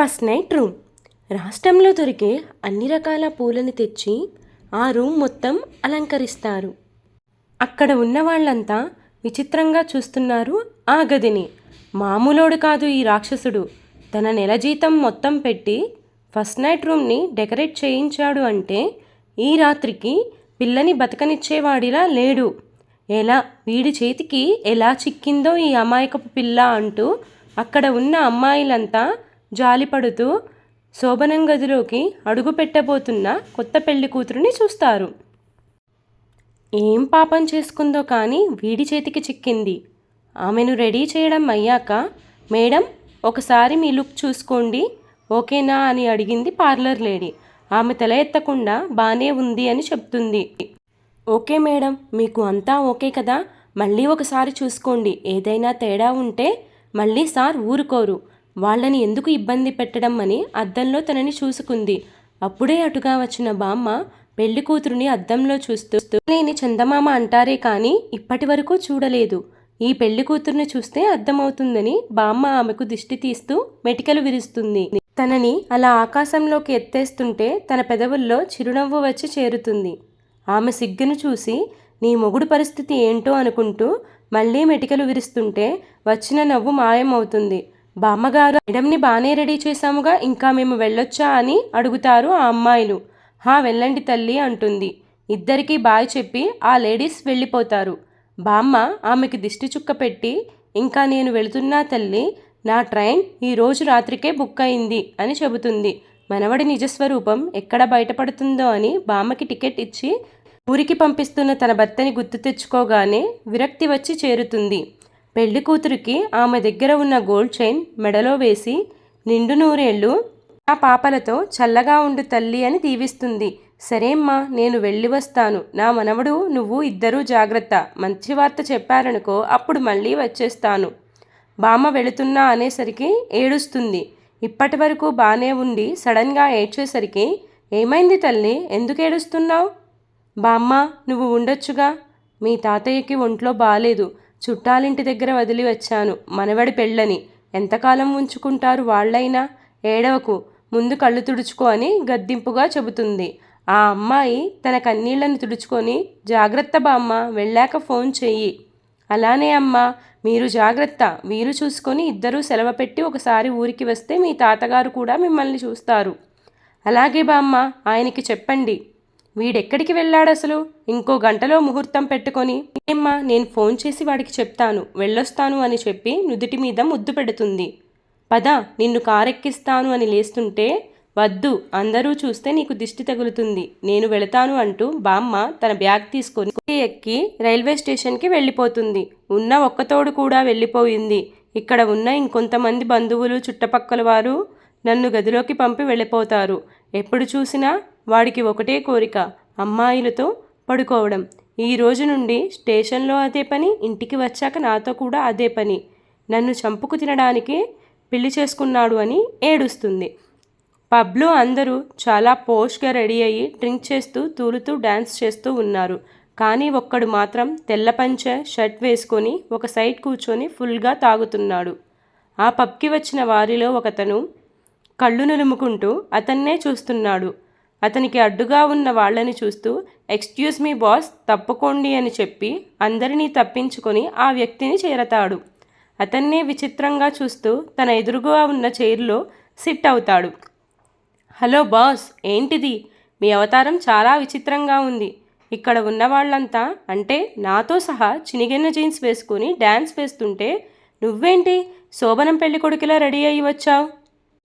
First night room. రాష్ట్రంలో దొరికే అన్ని రకాల పూలని తెచ్చి ఆ రూమ్ మొత్తం అలంకరిస్తారు. అక్కడ ఉన్న వాళ్ళంతా విచిత్రంగా చూస్తున్నారు ఆ గదిని. మామూలోడు కాదు ఈ రాక్షసుడు. తన నెల జీతం మొత్తం పెట్టి ఫస్ట్ నైట్ రూమ్ని డెకరేట్ చేయించాడు అంటే ఈ రాత్రికి పిల్లని బతకనిచ్చేవాడిలా లేడు. ఎలా వీడి చేతికి ఎలా చిక్కిందో ఈ అమాయకపు పిల్ల అంటూ అక్కడ ఉన్న అమ్మాయిలంతా జాలిపడుతూ శోభనం గదిలోకి అడుగు పెట్టబోతున్న కొత్త పెళ్లి కూతురుని చూస్తారు. ఏం పాపం చేసుకుందో కానీ వీడి చేతికి చిక్కింది. ఆమెను రెడీ చేయడం అయ్యాక, మేడం ఒకసారి మీ లుక్ చూసుకోండి ఓకేనా అని అడిగింది పార్లర్ లేడీ. ఆమె తల ఎత్తకుండా బానే ఉంది అని చెప్తుంది. ఓకే మేడం, మీకు అంతా ఓకే కదా, మళ్ళీ ఒకసారి చూసుకోండి, ఏదైనా తేడా ఉంటే మళ్ళీ సార్ ఊరుకోరు, వాళ్ళని ఎందుకు ఇబ్బంది పెట్టడం అని అద్దంలో తనని చూసుకుంది. అప్పుడే అటుగా వచ్చిన బామ్మ పెళ్లి కూతురుని అద్దంలో చూస్తూ లేని చందమామ అంటారే కానీ ఇప్పటి వరకు చూడలేదు, ఈ పెళ్లి కూతురుని చూస్తే అర్థమవుతుందని బామ్మ ఆమెకు దిష్టి తీస్తూ మెటికలు విరుస్తుంది. తనని అలా ఆకాశంలోకి ఎత్తేస్తుంటే తన పెదవుల్లో చిరునవ్వు వచ్చి చేరుతుంది. ఆమె సిగ్గును చూసి నీ మొగుడు పరిస్థితి ఏంటో అనుకుంటూ మళ్ళీ మెటికలు విరుస్తుంటే వచ్చిన నవ్వు మాయమవుతుంది. బామ్మగారు, మేడంని బానే రెడీ చేశాముగా, ఇంకా మేము వెళ్ళొచ్చా అని అడుగుతారు ఆ అమ్మాయిలు. వెళ్ళండి తల్లి అంటుంది. ఇద్దరికీ బాయ్ చెప్పి ఆ లేడీస్ వెళ్ళిపోతారు. బామ్మ ఆమెకి దిష్టి చుక్క పెట్టి, ఇంకా నేను వెళుతున్నా తల్లి, నా ట్రైన్ ఈరోజు రాత్రికే బుక్ అయింది అని చెబుతుంది. మనవడి నిజస్వరూపం ఎక్కడ బయటపడుతుందో అని బామ్మకి టికెట్ ఇచ్చి ఊరికి పంపిస్తున్న తన భర్తని గుర్తు తెచ్చుకోగానే విరక్తి వచ్చి చేరుతుంది. పెళ్లి కూతురికి ఆమె దగ్గర ఉన్న గోల్డ్ చైన్ మెడలో వేసి నిండు నూరేళ్ళు ఆ పాపలతో చల్లగా ఉండు తల్లి అని దీవిస్తుంది. సరేమ్మా, నేను వెళ్ళి వస్తాను, నా మనవడు నువ్వు ఇద్దరూ జాగ్రత్త, మంచి వార్త చెప్పారనుకో అప్పుడు మళ్ళీ వచ్చేస్తాను. బామ్మ వెళుతున్నా అనేసరికి ఏడుస్తుంది. ఇప్పటి వరకు బానే ఉండి సడన్గా ఏడ్చేసరికి ఏమైంది తల్లి, ఎందుకు ఏడుస్తున్నావు? బామ్మ నువ్వు ఉండొచ్చుగా, మీ తాతయ్యకి ఒంట్లో బాలేదు, చుట్టాలింటి దగ్గర వదిలి వచ్చాను, మనవడి పెళ్ళని, ఎంతకాలం ఉంచుకుంటారు వాళ్ళైనా, ఏడవకు, ముందు కళ్ళు తుడుచుకో అని గద్దింపుగా చెబుతుంది. ఆ అమ్మాయి తన కన్నీళ్లను తుడుచుకొని, జాగ్రత్త బామ్మ, వెళ్ళాక ఫోన్ చెయ్యి. అలానే అమ్మా, మీరు జాగ్రత్త, వీలు చూసుకొని ఇద్దరూ సెలవు పెట్టి ఒకసారి ఊరికి వస్తే మీ తాతగారు కూడా మిమ్మల్ని చూస్తారు. అలాగే బామ్మ, ఆయనకి చెప్పండి. వీడెక్కడికి వెళ్ళాడసలు, ఇంకో గంటలో ముహూర్తం పెట్టుకొని. ఏమ్మా, నేను ఫోన్ చేసి వాడికి చెప్తాను, వెళ్ళొస్తాను అని చెప్పి నుదుటి మీద ముద్దు పెడుతుంది. పద, నిన్ను కారెక్కిస్తాను అని లేస్తుంటే, వద్దు, అందరూ చూస్తే నీకు దిష్టి తగులుతుంది, నేను వెళతాను అంటూ బామ్మ తన బ్యాగ్ తీసుకొని ఎక్కి రైల్వే స్టేషన్కి వెళ్ళిపోతుంది. ఉన్న ఒక్కతోడు కూడా వెళ్ళిపోయింది. ఇక్కడ ఉన్న ఇంకొంతమంది బంధువులు చుట్టుపక్కల వారు నన్ను గదిలోకి పంపి వెళ్ళిపోతారు. ఎప్పుడు చూసినా వాడికి ఒకటే కోరిక, అమ్మాయిలతో పడుకోవడం. ఈ రోజు నుండి స్టేషన్లో అదే పని, ఇంటికి వచ్చాక నాతో కూడా అదే పని, నన్ను చంపుకు తినడానికి పెళ్లి చేసుకున్నాడు అని ఏడుస్తుంది. పబ్లో అందరూ చాలా పోష్గా రెడీ అయ్యి డ్రింక్ చేస్తూ తూలుతూ డ్యాన్స్ చేస్తూ ఉన్నారు. కానీ ఒక్కడు మాత్రం తెల్ల పంచ షర్ట్ వేసుకొని ఒక సైడ్ కూర్చొని ఫుల్గా తాగుతున్నాడు. ఆ పబ్కి వచ్చిన వారిలో ఒకతను కళ్ళు నులుముకుంటూ అతన్నే చూస్తున్నాడు. అతనికి అడ్డుగా ఉన్న వాళ్ళని చూస్తూ ఎక్స్క్యూజ్ మీ బాస్, తప్పుకోండి అని చెప్పి అందరినీ తప్పించుకొని ఆ వ్యక్తిని చేరతాడు. అతన్నే విచిత్రంగా చూస్తూ తన ఎదురుగా ఉన్న చైర్లో సిట్ అవుతాడు. హలో బాస్, ఏంటిది, మీ అవతారం చాలా విచిత్రంగా ఉంది. ఇక్కడ ఉన్న వాళ్ళంతా, అంటే నాతో సహా చినిగిన జీన్స్ వేసుకుని డ్యాన్స్ వేస్తుంటే నువ్వేంటి శోభనం పెళ్లి కొడుకులా రెడీ అయ్యి వచ్చావు?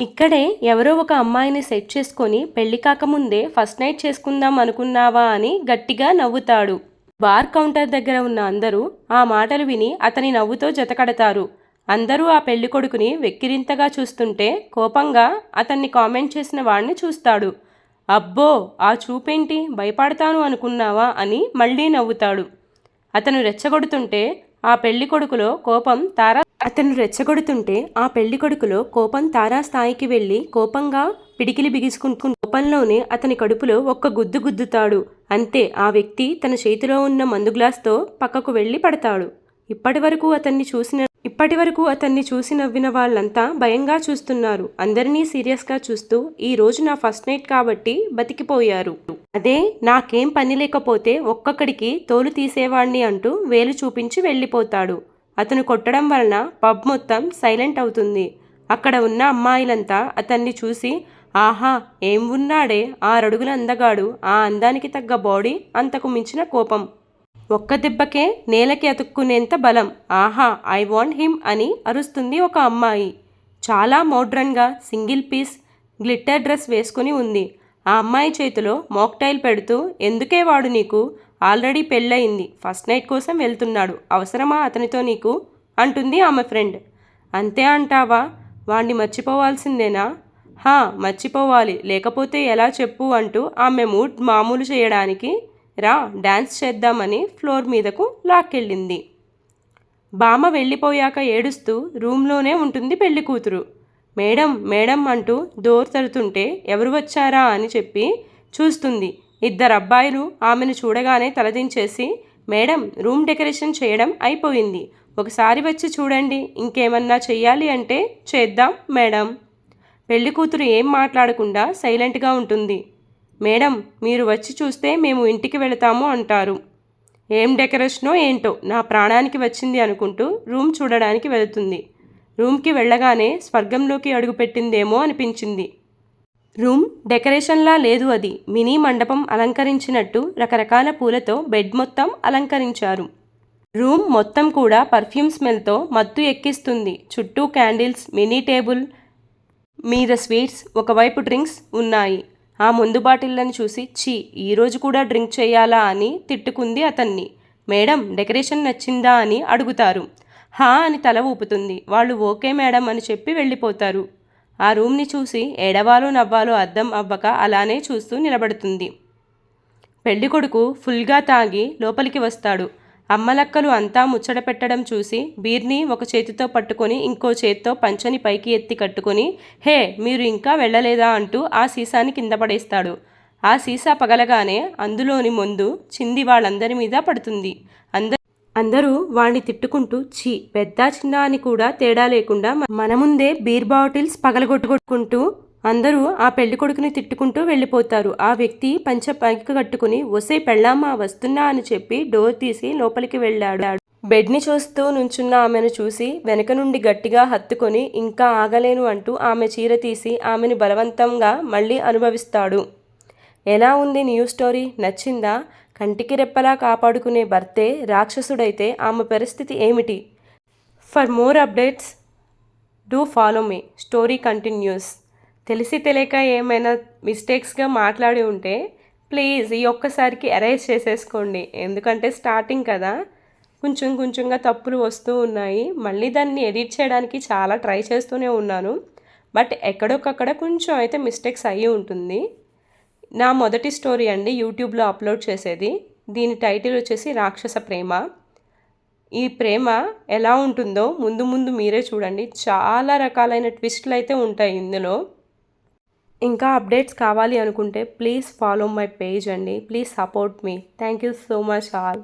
ఇక్కడే ఎవరో ఒక అమ్మాయిని సెట్ చేసుకొని పెళ్లి కాకముందే ఫస్ట్ నైట్ చేసుకుందాం అనుకున్నావా అని గట్టిగా నవ్వుతాడు. బార్ కౌంటర్ దగ్గర ఉన్న అందరూ ఆ మాటలు విని అతని నవ్వుతో జతకడతారు. అందరూ ఆ పెళ్లి కొడుకుని వెక్కిరింతగా చూస్తుంటే కోపంగా అతన్ని కామెంట్ చేసిన వాడిని చూస్తాడు. అబ్బో, ఆ చూపేంటి, భయపడతాను అనుకున్నావా అని మళ్ళీ నవ్వుతాడు. అతను రెచ్చగొడుతుంటే ఆ పెళ్లి కొడుకులో కోపం తారాస్థాయికి వెళ్ళి కోపంగా పిడికిలి బిగుసుకుంటూ కోపంలోనే అతని కడుపులో ఒక్క గుద్దు గుద్దుతాడు. అంతే, ఆ వ్యక్తి తన చేతిలో ఉన్న మందు గ్లాస్తో పక్కకు వెళ్ళి పడతాడు. ఇప్పటివరకు అతన్ని చూసి నవ్విన వాళ్ళంతా భయంగా చూస్తున్నారు. అందరినీ సీరియస్గా చూస్తూ ఈ రోజు నా ఫస్ట్ నైట్ కాబట్టి బతికిపోయారు. అదే నాకేం పని లేకపోతే ఒక్కొక్కడికి తోలు తీసేవాణ్ణి అంటూ వేలు చూపించి వెళ్ళిపోతాడు. అతను కొట్టడం వలన పబ్ మొత్తం సైలెంట్ అవుతుంది. అక్కడ ఉన్న అమ్మాయిలంతా అతన్ని చూసి ఆహా ఏం ఉన్నాడే 6 అడుగుల అందగాడు, ఆ అందానికి తగ్గ బాడీ, అంతకు మించిన కోపం, ఒక్క దెబ్బకే నేలకి అతుక్కునేంత బలం, ఆహా ఐ వాంట్ హిమ్ అని అరుస్తుంది ఒక అమ్మాయి. చాలా మోడ్రన్గా సింగిల్ పీస్ గ్లిట్టర్ డ్రెస్ వేసుకుని ఉంది. ఆ అమ్మాయి చేతిలో మాక్టైల్ పెడుతూ ఎందుకే వాడు నీకు, ఆల్రెడీ పెళ్ళయింది, ఫస్ట్ నైట్ కోసం వెళ్తున్నాడు, అవసరమా అతనితో నీకు అంటుంది ఆమె ఫ్రెండ్. అంతే అంటావా, వాణ్ణి మర్చిపోవాల్సిందేనా, హా మర్చిపోవాలి, లేకపోతే ఎలా చెప్పు అంటూ ఆమె మూడ్ మామూలు చేయడానికి రా డాన్స్ చేద్దామని ఫ్లోర్ మీదకు లాక్కెళ్ళింది. బామ్మ వెళ్ళిపోయాక ఏడుస్తూ రూమ్లోనే ఉంటుంది పెళ్లి కూతురు. మేడం మేడం అంటూ డోర్ తడుతుంటే ఎవరు వచ్చారా అని చెప్పి చూస్తుంది. 2 అబ్బాయిలు ఆమెను చూడగానే తలదించేసి మేడం రూమ్ డెకరేషన్ చేయడం అయిపోయింది, ఒకసారి వచ్చి చూడండి, ఇంకేమన్నా చెయ్యాలి అంటే చేద్దాం మేడం. పెళ్లి కూతురు ఏం మాట్లాడకుండా సైలెంట్గా ఉంటుంది. మేడం మీరు వచ్చి చూస్తే మేము ఇంటికి వెళతాము అంటారు. ఏం డెకరేషనో ఏంటో నా ప్రాణానికి వచ్చింది అనుకుంటూ రూమ్ చూడడానికి వెళుతుంది. రూమ్కి వెళ్ళగానే స్వర్గంలోకి అడుగుపెట్టిందేమో అనిపించింది. రూమ్ డెకరేషన్లా లేదు, అది మినీ మండపం అలంకరించినట్టు రకరకాల పూలతో బెడ్ మొత్తం అలంకరించారు. రూమ్ మొత్తం కూడా పర్ఫ్యూమ్ స్మెల్తో మత్తు ఎక్కిస్తుంది. చుట్టూ క్యాండిల్స్, మినీ టేబుల్ మీద స్వీట్స్, ఒకవైపు డ్రింక్స్ ఉన్నాయి. ఆ ముందు బాటిళ్లను చూసి ఛీ ఈరోజు కూడా డ్రింక్ చేయాలా అని తిట్టుకుంది అతన్ని. మేడం డెకరేషన్ నచ్చిందా అని అడుగుతారు. హా అని తల ఊపుతుంది. వాళ్ళు ఓకే మేడం అని చెప్పి వెళ్ళిపోతారు. ఆ రూమ్ని చూసి ఏడవాలో నవ్వాలో అర్థం అవ్వక అలానే చూస్తూ నిలబడుతుంది. పెళ్ళికొడుకు ఫుల్గా తాగి లోపలికి వస్తాడు. అమ్మలక్కలు అంతా ముచ్చట పెట్టడం చూసి బీర్ని ఒక చేతితో పట్టుకొని ఇంకో చేత్తో పంచని పైకి ఎత్తి కట్టుకొని హే మీరు ఇంకా వెళ్ళలేదా అంటూ ఆ సీసాని కింద పడేస్తాడు. ఆ సీసా పగలగానే అందులోని మందు చింది వాళ్ళందరి మీద పడుతుంది. అందరూ వాణ్ణి తిట్టుకుంటూ ఛీ పెద్ద చిన్న అని కూడా తేడా లేకుండా మన ముందే బీర్ బాటిల్స్ పగలగొట్టుకుంటూ అందరూ ఆ పెళ్లి కొడుకుని తిట్టుకుంటూ వెళ్ళిపోతారు. ఆ వ్యక్తి పంచ పైకి కట్టుకుని ఒసే పెళ్ళామా వస్తున్నా అని చెప్పి డోర్ తీసి లోపలికి వెళ్ళాడు. బెడ్ని చూస్తూ నుంచున్న ఆమెను చూసి వెనక నుండి గట్టిగా హత్తుకొని ఇంకా ఆగలేను అంటూ ఆమె చీర తీసి ఆమెను బలవంతంగా మళ్ళీ అనుభవిస్తాడు. ఎలా ఉంది న్యూ స్టోరీ, నచ్చిందా? కంటికి రెప్పలా కాపాడుకునే భర్తే రాక్షసుడైతే ఆమె పరిస్థితి ఏమిటి? For more updates do follow me. Story continuous. తెలిసి తెలియక ఏమైనా మిస్టేక్స్గా మాట్లాడి ఉంటే ప్లీజ్ ఈ ఒక్కసారికి ఎరేజ్ చేసేసుకోండి. ఎందుకంటే స్టార్టింగ్ కదా, కొంచెంగా తప్పులు వస్తూ ఉన్నాయి. మళ్ళీ దాన్ని ఎడిట్ చేయడానికి చాలా ట్రై చేస్తూనే ఉన్నాను. బట్ ఎక్కడొక్కక్కడ కొంచెం అయితే మిస్టేక్స్ అయ్యి ఉంటుంది. నా మొదటి స్టోరీ అండి యూట్యూబ్లో అప్లోడ్ చేసేది. దీని టైటిల్ వచ్చేసి రాక్షస ప్రేమ. ఈ ప్రేమ ఎలా ఉంటుందో ముందు ముందు మీరే చూడండి. చాలా రకాలైన ట్విస్ట్లు అయితే ఉంటాయి ఇందులో. ఇంకా అప్డేట్స్ కావాలి అనుకుంటే ప్లీజ్ ఫాలో మై పేజ్ అండి. Please support me. Thank you so much all.